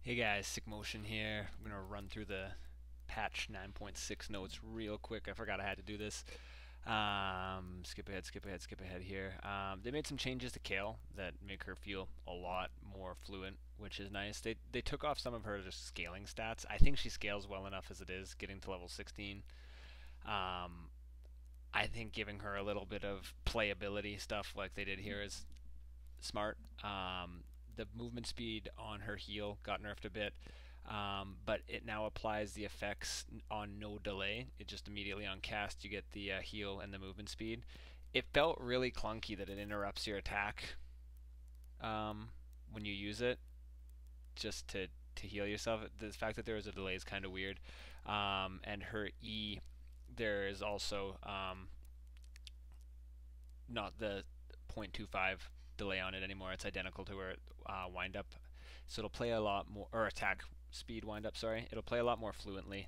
Hey guys, SickMotion here. I'm gonna run through the patch 9.6 notes real quick. I forgot I had to do this. Skip ahead here. They made some changes to Kale that make her feel a lot more fluent, which is nice. They took off some of her just scaling stats. I think she scales well enough as it is, getting to level 16. Um, I think giving her a little bit of playability stuff like they did here is smart. The movement speed on her heal got nerfed a bit, but it now applies the effects on no delay. It just immediately on cast you get the heal and the movement speed. It felt really clunky that it interrupts your attack when you use it just to heal yourself. The fact that there was a delay is kind of weird. And her E, there is also not the 0.25 delay on it anymore. It's identical to her wind up, so it'll play a lot more, or attack speed wind up. Sorry, it'll play a lot more fluently.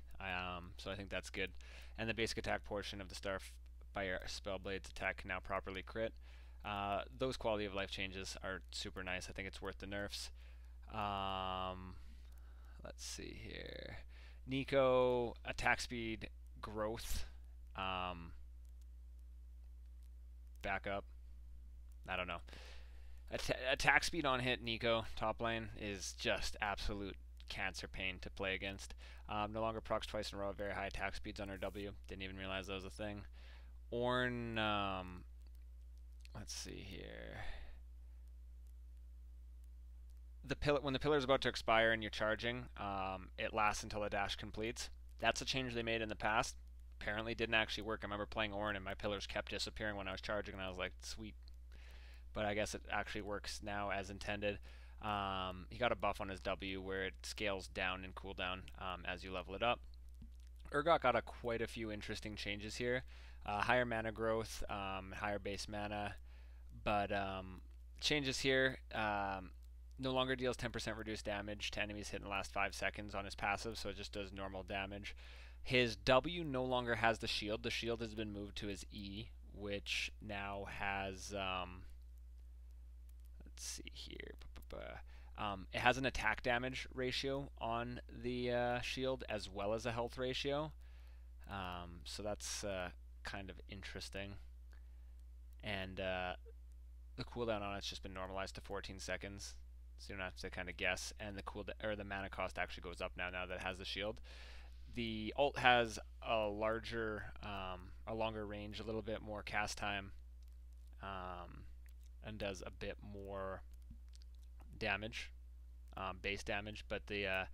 So I think that's good. And the basic attack portion of the Starfire Spellblade's attack can now properly crit. Those quality of life changes are super nice. I think it's worth the nerfs. Let's see here. Nico attack speed growth. Back up. I don't know. Attack speed on hit Nico top lane is just absolute cancer pain to play against. No longer procs twice in a row at very high attack speeds on her W. Didn't even realize that was a thing. Ornn, let's see here. When the pillar is about to expire and you're charging, it lasts until the dash completes. That's a change they made in the past. Apparently didn't actually work. I remember playing Ornn and my pillars kept disappearing when I was charging, and I was like, sweet. But I guess it actually works now as intended. He got a buff on his W where it scales down in cooldown as you level it up. Urgot got quite a few interesting changes here. Higher mana growth, higher base mana, but changes here. No longer deals 10% reduced damage to enemies hit in the last 5 seconds on his passive, so it just does normal damage. His W no longer has the shield. The shield has been moved to his E, which now has let's see here. It has an attack damage ratio on the shield as well as a health ratio. So that's kind of interesting. And the cooldown on it's just been normalized to 14 seconds, so you don't have to kind of guess. And the mana cost actually goes up now that it has the shield. The ult has a longer range, a little bit more cast time, and does a bit more damage, base damage, but the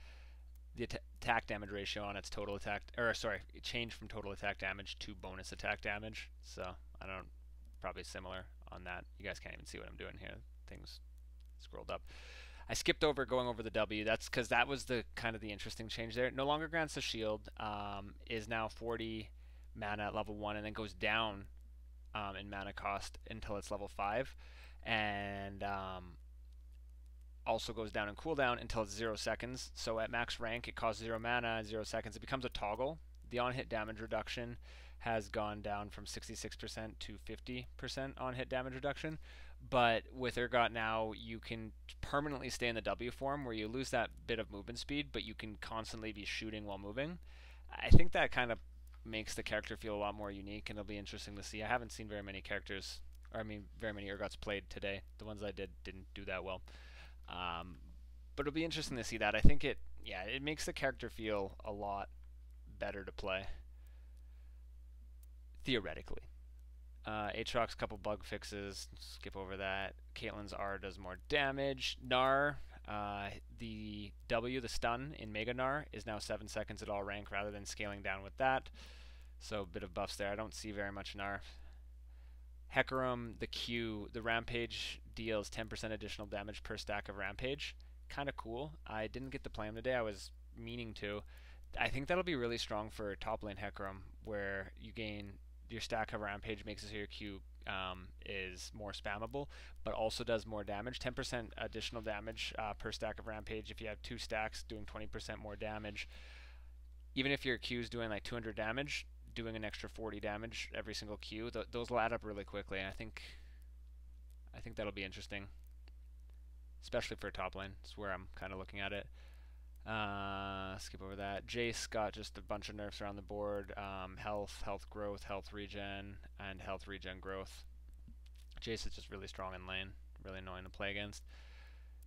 attack damage ratio on its total attack, or sorry, it changed from total attack damage to bonus attack damage. So I don't, probably similar on that. You guys can't even see what I'm doing here. Things scrolled up. I skipped over going over the W. That's because that was the kind of the interesting change there. No longer grants the shield. Is now 40 mana at level 1 and then goes down in mana cost until it's level 5. And also goes down in cooldown until it's 0 seconds. So at max rank, it costs 0 mana, 0 seconds. It becomes a toggle. The on-hit damage reduction has gone down from 66% to 50% on-hit damage reduction. But with Urgot now, you can permanently stay in the W form where you lose that bit of movement speed, but you can constantly be shooting while moving. I think that kind of makes the character feel a lot more unique, and it'll be interesting to see. I haven't seen very many characters, or I mean, very many Urgots played today. The ones I didn't do that well. But it'll be interesting to see that. I think it makes the character feel a lot better to play, theoretically. Aatrox, couple bug fixes. Skip over that. Caitlyn's R does more damage. Gnar, the W, the stun in Mega Gnar, is now 7 seconds at all rank rather than scaling down with that. So a bit of buffs there. I don't see very much Gnar. Hecarim, the Q, the Rampage deals 10% additional damage per stack of Rampage. Kind of cool. I didn't get to play him today. I was meaning to. I think that'll be really strong for top lane Hecarim, where you gain your stack of Rampage makes it so your Q is more spammable, but also does more damage. 10% additional damage per stack of Rampage. If you have 2 stacks, doing 20% more damage. Even if your Q is doing like 200 damage, doing an extra 40 damage every single Q, those will add up really quickly. And I think that'll be interesting, especially for top lane. It's where I'm kind of looking at it. Skip over that. Jace got just a bunch of nerfs around the board. Health growth, health regen, and health regen growth. Jace is just really strong in lane. Really annoying to play against.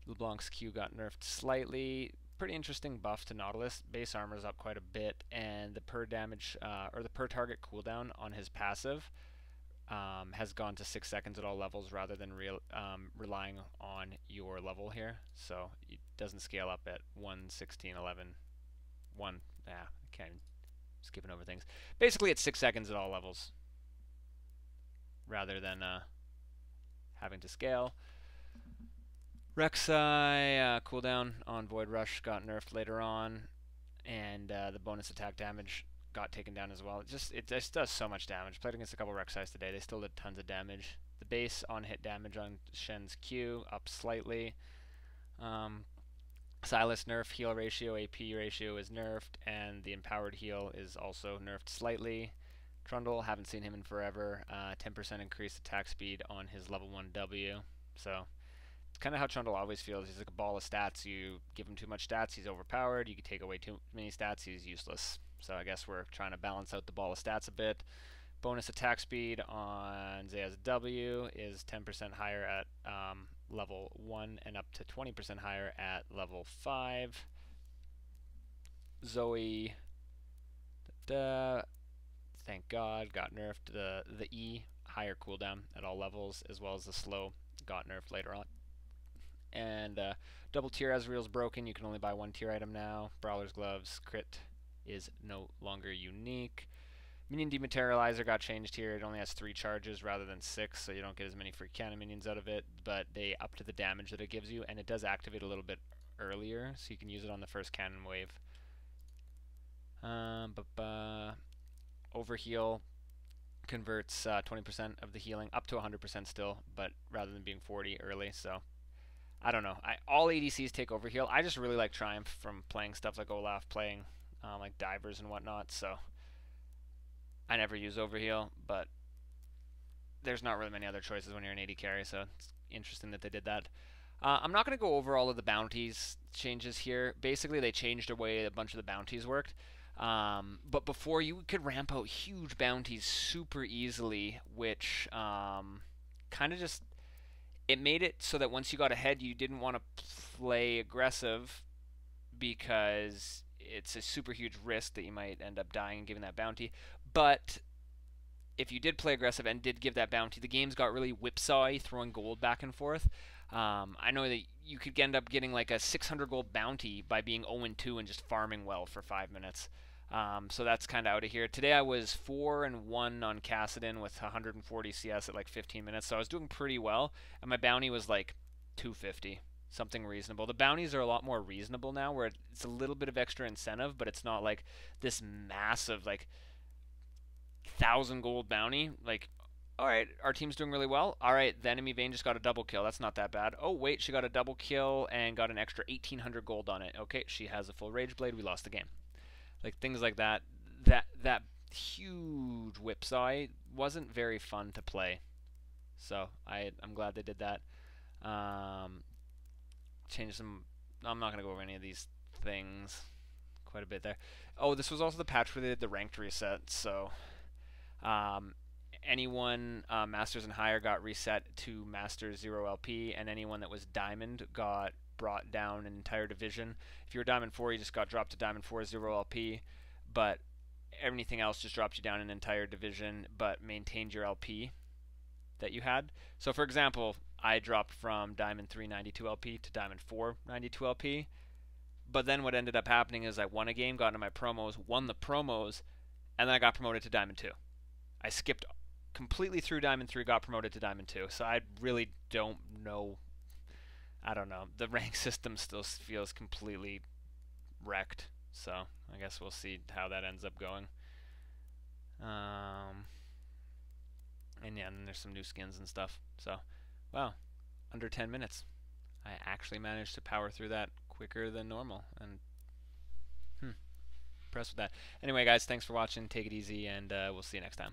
LeBlanc's Q got nerfed slightly. Pretty interesting buff to Nautilus. Base armor is up quite a bit, and the per damage or the per target cooldown on his passive has gone to 6 seconds at all levels rather than relying on your level here. So it doesn't scale up at 1, 16, 11, 1. I can't even, skipping over things. Basically, it's 6 seconds at all levels rather than having to scale. Rek'Sai cooldown on Void Rush got nerfed later on, and the bonus attack damage got taken down as well. It just does so much damage. Played against a couple Rek'Sais today. They still did tons of damage. The base on hit damage on Shen's Q up slightly. Silas nerf heal ratio, AP ratio is nerfed, and the empowered heal is also nerfed slightly. Trundle, haven't seen him in forever. 10% increased attack speed on his level 1 W. So it's kind of how Trundle always feels. He's like a ball of stats. You give him too much stats, he's overpowered. You can take away too many stats, he's useless. So I guess we're trying to balance out the ball of stats a bit. Bonus attack speed on Zaya's W is 10% higher at level 1 and up to 20% higher at level 5. Zoe, thank God, got nerfed. The E, higher cooldown at all levels, as well as the slow got nerfed later on. And double tier Ezreal's broken. You can only buy 1 tier item now. Brawler's Gloves, crit is no longer unique. Minion Dematerializer got changed here. It only has 3 charges rather than 6, so you don't get as many free cannon minions out of it, but they up to the damage that it gives you, and it does activate a little bit earlier, so you can use it on the first cannon wave. Overheal converts 20% of the healing up to 100% still, but rather than being 40 early, so I don't know. All ADCs take overheal. I just really like Triumph from playing stuff like Olaf, playing like divers and whatnot, so I never use overheal, but there's not really many other choices when you're an AD carry, so it's interesting that they did that. I'm not going to go over all of the bounties changes here. Basically, they changed the way a bunch of the bounties worked. But before, you could ramp out huge bounties super easily, which kind of just, it made it so that once you got ahead, you didn't want to play aggressive because it's a super huge risk that you might end up dying and giving that bounty. But if you did play aggressive and did give that bounty, the games got really whipsawy, throwing gold back and forth. I know that you could end up getting like a 600 gold bounty by being 0-2 and just farming well for 5 minutes. So that's kind of out of here. Today I was 4-1 on Kassadin with 140 CS at like 15 minutes, so I was doing pretty well, and my bounty was like 250. Something reasonable. The bounties are a lot more reasonable now, where it's a little bit of extra incentive, but it's not like this massive like 1,000 gold bounty. Like, all right, our team's doing really well. All right, the enemy Vayne just got a double kill. That's not that bad. Oh wait, she got a double kill and got an extra 1,800 gold on it. Okay, she has a full rage blade. We lost the game. Like things like that. That huge whipsaw wasn't very fun to play. So I'm glad they did that. Change some. I'm not gonna go over any of these things. Quite a bit there. Oh, this was also the patch where they did the ranked reset. So, anyone Masters and higher got reset to Masters 0 LP, and anyone that was Diamond got brought down an entire division. If you were Diamond 4, you just got dropped to Diamond 4 0 LP, but everything else just dropped you down an entire division, but maintained your LP that you had. So, for example, I dropped from Diamond 3 92 LP to Diamond 4 92 LP. But then what ended up happening is I won a game, got into my promos, won the promos, and then I got promoted to Diamond 2. I skipped completely through Diamond 3, got promoted to Diamond 2. So I really don't know. I don't know. The rank system still feels completely wrecked. So I guess we'll see how that ends up going. And yeah, and then there's some new skins and stuff. So, wow, under 10 minutes. I actually managed to power through that quicker than normal, and impressed with that. Anyway, guys, thanks for watching. Take it easy, and we'll see you next time.